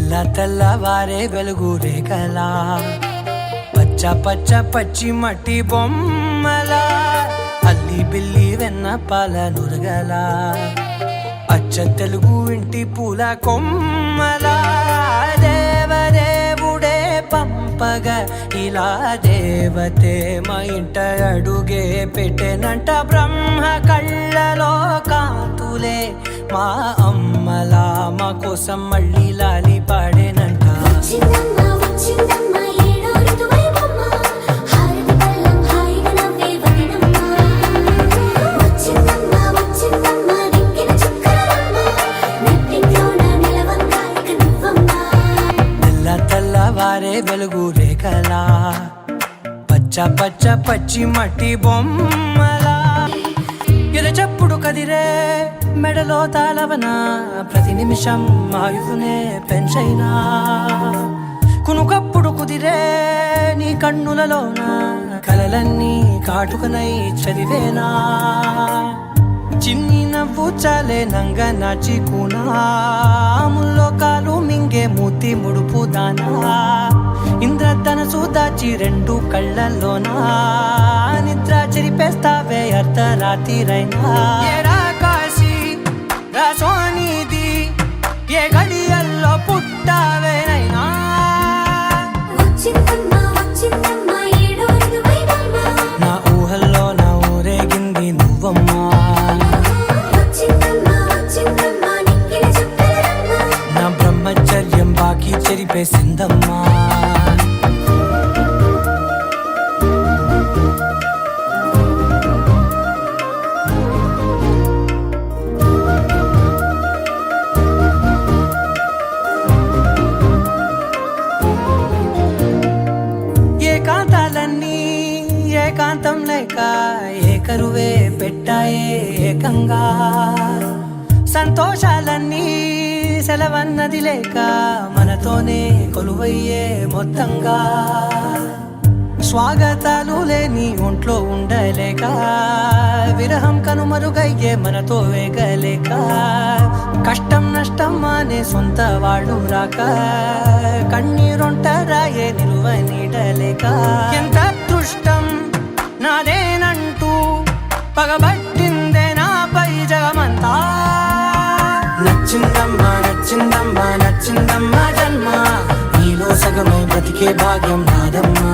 తెల్లవారే వెలుగు రేఖలా పచ్చ పచ్చ పచ్చి మట్టి బొమ్మలా అల్లి బిల్లి వెన్న పాల నురగలా అచ్చ తెలుగు ఇంటి పూల కొమ్మలా దేవదేవుడే పంపగా ఇలా దేవతే మా ఇంట అడుగే పెట్టెనంట బ్రహ్మ కళ్ళలో కాంతులే మా అమ్మలా మా కోసం మళ్ళీ లాలి పాడేనంట. తెల్లవారే వెలుగు రేఖలా పచ్చ పచ్చ పచ్చి మట్టి బొమ్మలా ఎరచప్పుడు కదిరే మెడలో తాళవన ప్రతి నిమిషం ఆయువునే పెంచైనా కునుకప్పుడు కుదిరే నీ కన్నులలోన కలలన్నీ కాటుకనై చదివేనా చిన్ని నవ్వు చాలే నంగ నాచి కూనాముల్లో కాలు మింగే మూతి ముడుపు దానా ఇంద్రధనసు దాచి రెండు కళ్ళల్లోనా నిద్ర చెరిపేస్తావే అర్ధరాత్రిరైనా కాశీ రాసోనిది ఏ గడియల్లో పుట్టావేనైనా నా ఊహల్లో నా ఊరేగింది నువ్వమ్మా నా బ్రహ్మచర్యం బాకీ చెరిపేసిందమ్మా. ఏకాంతాలన్నీ ఏకాంతం లేక ఏకరువే పెట్టాయే ఏకంగా సంతోషాలన్నీ సెలవన్నది లేక మనతోనే కొలువయ్యే మొత్తంగా స్వాగతాలు లేని ఒంట్లో ఉండలేక విరహం కనుమరుగయ్యే మనతో వేగలేక కష్టం నష్టం అనే సొంత వాళ్ళు రాక కన్నీరొంటరాయే నిలువ నీడలేక ఎంత అదృష్టం నాదేనంటూ పగబట్టిందే నాపై జగమంతా. నచ్చిందమ్మా నచ్చిందమ్మా నచ్చిందమ్మా జన్మ నీలో సగమై బ్రతికే భాగ్యం నాదమ్మా.